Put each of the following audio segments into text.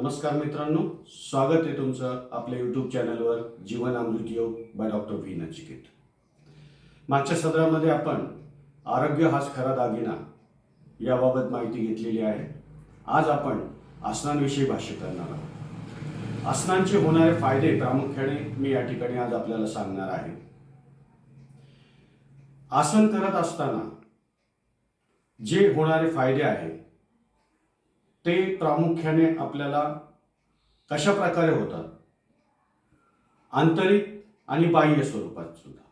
नमस्कार मित्रांनो, स्वागत आहे तुमचं आपल्या यूट्यूब चॅनलवर जीवन अमृत योग बाय डॉक्टर व्ही नचिकेत. मागच्या सत्रामध्ये आपण आरोग्य हाच खरा दागिना याबाबत माहिती घेतलेली आहे. आज आपण आसनांविषयी भाष्य करणार आहोत. आसनांचे होणारे फायदे प्रामुख्याने मी या ठिकाणी आज आपल्याला सांगणार आहे. आसन करत असताना जे होणारे फायदे आहेत ते प्रामुख्याने आपल्याला कशा प्रकारे होतात, आंतरिक आणि बाह्य स्वरूपात सुद्धा.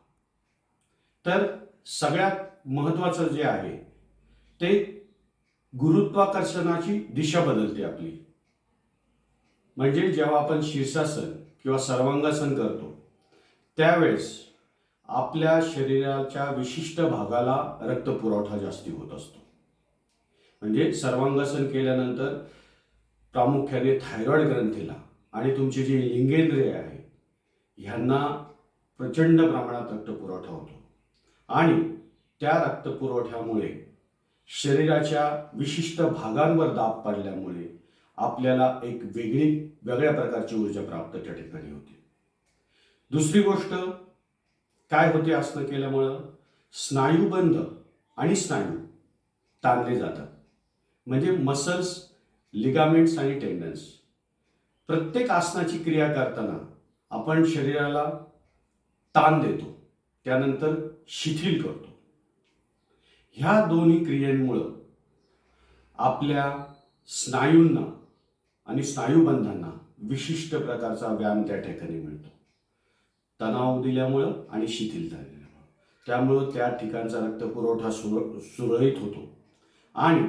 तर सगळ्यात महत्त्वाचं जे आहे ते गुरुत्वाकर्षणाची दिशा बदलते आपली. म्हणजे जेव्हा आपण शीर्षासन किंवा सर्वांगासन करतो त्यावेळेस आपल्या शरीराच्या विशिष्ट भागाला रक्तपुरवठा जास्ती होत असतो. म्हणजे सर्वांगासन केल्यानंतर प्रामुख्याने थायरॉइड ग्रंथीला आणि तुमची जी लिंगेंद्रिय आहे ह्यांना प्रचंड प्रमाणात रक्तपुरवठा होतो आणि त्या रक्तपुरवठ्यामुळे शरीराच्या विशिष्ट भागांवर दाब पडल्यामुळे आपल्याला एक वेगळ्या प्रकारची ऊर्जा प्राप्त त्या ठिकाणी होते. दुसरी गोष्ट काय होते, आसनं केल्यामुळं स्नायुबंध आणि स्नायू ताणले जातात. म्हणजे मसल्स, लिगामेंट्स आणि टेंडन्स. प्रत्येक आसनाची क्रिया करताना आपण शरीराला ताण देतो, त्यानंतर शिथिल करतो. ह्या दोन्ही क्रियांमुळं आपल्या स्नायूंना आणि स्नायुबंधांना विशिष्ट प्रकारचा व्यायाम त्या ठिकाणी मिळतो. तणाव दिल्यामुळं आणि शिथिलता दिल्यामुळं त्यामुळं त्या ठिकाणचा रक्तपुरवठा सुरळीत होतो आणि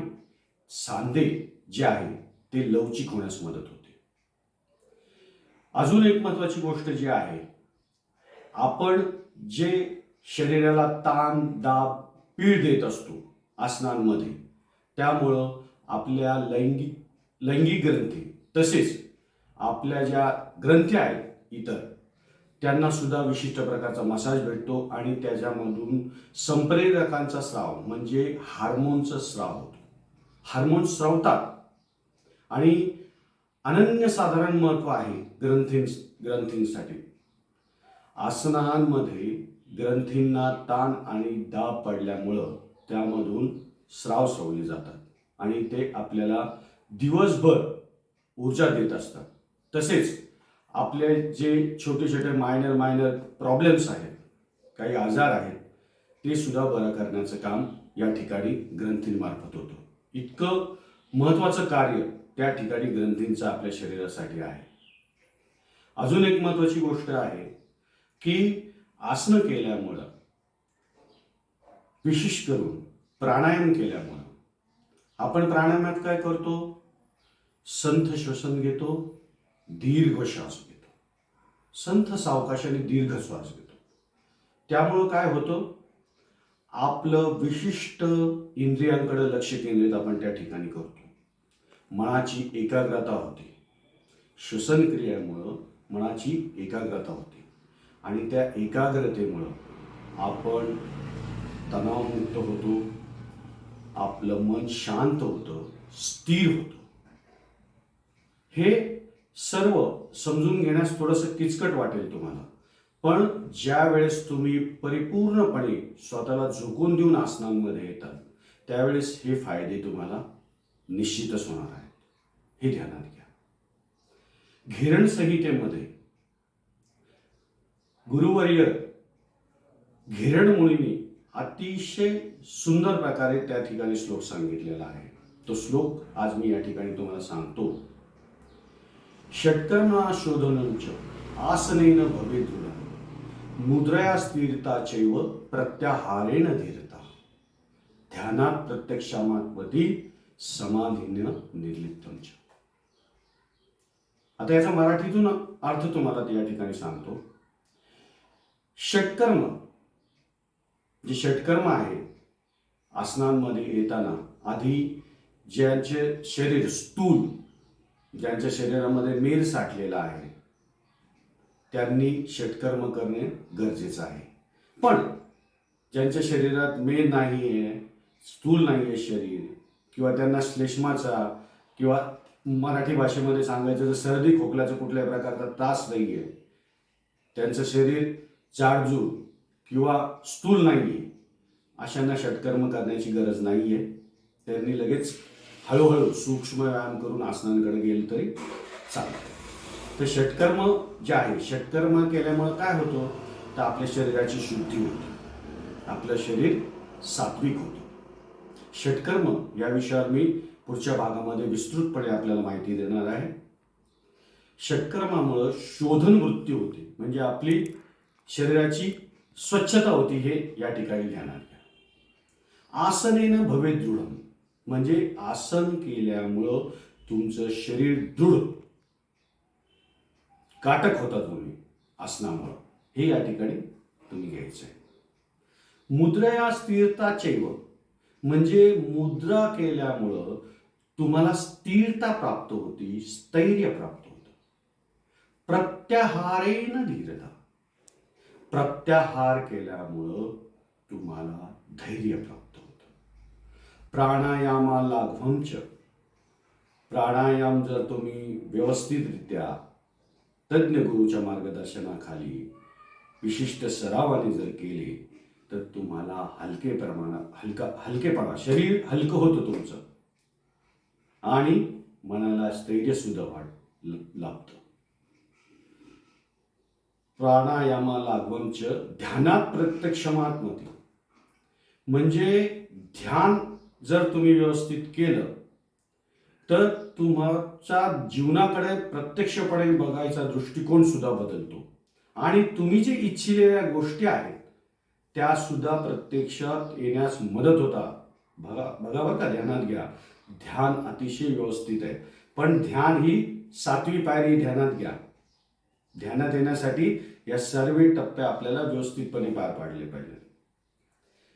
सांधे जे आहे ते लवचिक होण्यास मदत होते. अजून एक महत्त्वाची गोष्ट जी आहे, आपण जे शरीराला ताण, दाब, पीड देत असतो आसनांमध्ये, त्यामुळं आपल्या लैंगिक ग्रंथी तसेच आपल्या ज्या ग्रंथी आहेत इतर त्यांना सुद्धा विशिष्ट प्रकारचा मसाज भेटतो आणि त्याच्यामधून संप्रेरकांचा स्राव म्हणजे हार्मोनचा स्राव होतो. हार्मोन स्रावतात आणि अनन्यसाधारण महत्त्व आहे ग्रंथींसाठी. आसनांमध्ये ग्रंथींना ताण आणि दाब पडल्यामुळं त्यामधून स्राव स्रवले जातात आणि ते आपल्याला दिवसभर ऊर्जा देत असतात. तसेच आपले जे छोटे छोटे मायनर प्रॉब्लेम्स आहेत, काही आजार आहेत, ते सुद्धा बरं करण्याचं काम या ठिकाणी ग्रंथींमार्फत होतं. इतकं महत्त्वाचं कार्य त्या ठिकाणी ग्रंथींचं आपल्या शरीरासाठी आहे. अजून एक महत्त्वाची गोष्ट आहे की आसनं केल्यामुळं, विशेष करून प्राणायाम केल्यामुळं, आपण प्राणायामात काय करतो, संथ श्वसन घेतो, दीर्घ श्वास घेतो, संथ सावकाशाने दीर्घ श्वास घेतो. त्यामुळं काय होतं, आपलं विशिष्ट इंद्रियांकडे लक्ष केंद्रित आपण त्या ठिकाणी करतो. मनाची एकाग्रता होते. श्वसन क्रियेमुळं मनाची एकाग्रता होते आणि त्या एकाग्रतेमुळं आपण तणावमुक्त होतो, आपलं मन शांत होतं, स्थिर होतं. हे सर्व समजून घेण्यास थोडंसं किचकट वाटेल तुम्हाला, पण ज्या वेळेस तुम्ही परिपूर्णपणे स्वतःला झोकून देऊन आसनांमध्ये येतात त्यावेळेस हे फायदे तुम्हाला निश्चितच होणार आहेत. हे ध्यानात घ्या. घेरण संहितेमध्ये गुरुवर्य घेरण मुनींनी अतिशय सुंदर प्रकारे त्या ठिकाणी श्लोक सांगितलेला आहे. तो श्लोक आज मी या ठिकाणी तुम्हाला सांगतो. षट्कर्मणा शोधनंच आसनेन भवेत् दृढः मुद्रया स्थिरता चैव प्रत्याहारेण धीरता ध्यानात प्रत्यक्षात्मती समाधीन निर्लिप्तम च. आता याचा मराठीतून अर्थ तुम्हाला या ठिकाणी सांगतो. षटकर्म, जे षटकर्म आहे आसनांमध्ये येताना, आधी ज्यांचे शरीर स्थूल, ज्यांच्या शरीरामध्ये मेद साठलेला आहे त्यांनी षटकर्म करणे गरजेचं आहे. पण ज्यांच्या शरीरात मेद नाही आहे, स्थूल नाही आहे शरीर, किंवा त्यांना श्लेष्माचा किंवा मराठी भाषेमध्ये सांगायचं तर सर्दी खोकल्याचा कुठल्याही प्रकारचा त्रास नाही आहे, त्यांचं शरीर जाडजूड किंवा स्थूल नाही आहे, अशांना षटकर्म करण्याची गरज नाही आहे. त्यांनी लगेच हळूहळू सूक्ष्म व्यायाम करून आसनांकडे गेलं तरी चालतं. तर षटकर्म जे आहे, षटकर्म केल्यामुळं काय होतं, तर आपल्या शरीराची शुद्धी होते, आपलं शरीर सात्विक होतं. षटकर्म या विषयावर मी पुढच्या भागामध्ये विस्तृतपणे आपल्याला माहिती देणार आहे. षटकर्मामुळं शोधन वृत्ती होते, म्हणजे आपली शरीराची स्वच्छता होती, हे या ठिकाणी ध्यानात घ्या. आसनेन भवे दृढ, म्हणजे आसन केल्यामुळं तुमचं शरीर दृढ काटक होता तुम्ही आसनामुळं, हे या ठिकाणी तुम्ही घ्यायचं आहे. मुद्रया स्थिरता चैव, म्हणजे मुद्रा केल्यामुळं तुम्हाला स्थिरता प्राप्त होती, स्थैर्य प्राप्त होतं. प्रत्याहारेन धीरता, प्रत्याहार केल्यामुळं तुम्हाला धैर्य प्राप्त होतं. प्राणायामा लाघवंच, प्राणायाम जर तुम्ही व्यवस्थितरित्या तज्ज्ञ गुरुच्या मार्गदर्शनाखाली विशिष्ट सरावाने जर केले तर तुम्हाला हलकेपणा, शरीर हलकं होतं तुमचं आणि मनाला स्थैर्य सुद्धा लाभतं. प्राणायामा लागवंच ध्यानात प्रत्यक्षमात्मती, म्हणजे ध्यान जर तुम्ही व्यवस्थित केलं तर तुमच्या जीवनाकडे प्रत्यक्षपणे बघायचा दृष्टिकोन सुद्धा बदलतो आणि तुम्ही जे इच्छिलेल्या गोष्टी आहेत त्या सुद्धा प्रत्यक्षात येण्यास मदत होता. बघा का, ध्यानात घ्या. ध्यान अतिशय व्यवस्थित आहे, पण ध्यान ही 7वी पायरी ध्यानात घ्या. ध्यानात येण्यासाठी या सर्व टप्पे आपल्याला व्यवस्थितपणे पार पाडले पाहिजे.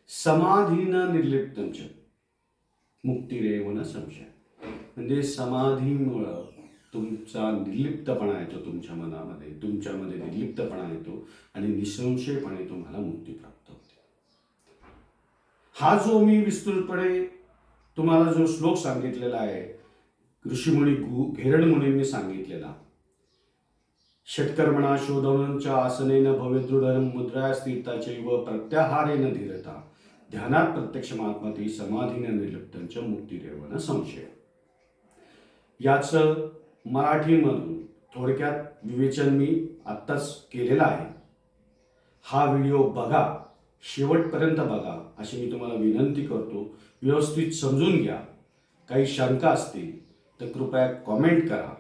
समाधीन निर्लिप्तंच मुक्तिरेव न संशय, म्हणजे समाधीमुळं तुमचा निर्लिप्तपणा येतो, तुमच्या मनामध्ये, तुमच्यामध्ये निर्लिप्तपणा येतो आणि निसंशयपणे तुम्हाला मुक्ती प्राप्त होते. हा जो मी विस्तृतपणे तुम्हाला जो श्लोक सांगितलेला आहे, ऋषीमुनी घेरड मुनींनी सांगितलेला, षटकर्मणा शोधवंच आसनेन भवे दृढ मुद्रा स्थिरता चैव प्रत्याहारेन धीरता ध्यानात प्रत्यक्षमात्मती समाधीन निर्लिप्तंच मुक्तिरेव न संशय, याचं मराठीमधून थोडक्यात विवेचन मी आत्ताच केलेलं आहे. हा व्हिडिओ बघा, शेवटपर्यंत बघा अशी मी तुम्हाला विनंती करतो. व्यवस्थित समजून घ्या. काही शंका असतील तर कृपया कॉमेंट करा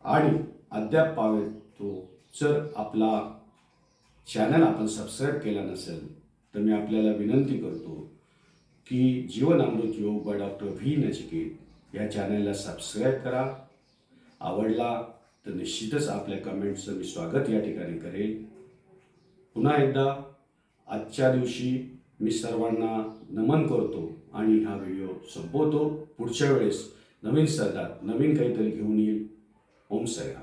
आणि अद्याप पाहतो जर आपला चॅनल आपण सबस्क्राईब केला नसेल तर मी आपल्याला विनंती करतो की जीवनामृत योग बाय डॉक्टर व्ही नचिकेत या चॅनलला सबस्क्राईब करा. आवडला तर निश्चितच आपल्या कमेंट्सचं मी स्वागत या ठिकाणी करेल. पुन्हा एकदा आजच्या दिवशी मी सर्वांना नमन करतो आणि हा व्हिडिओ संपवतो. पुढच्या वेळेस नवीन सदात नवीन काहीतरी घेऊन येईल. ओम साईराम.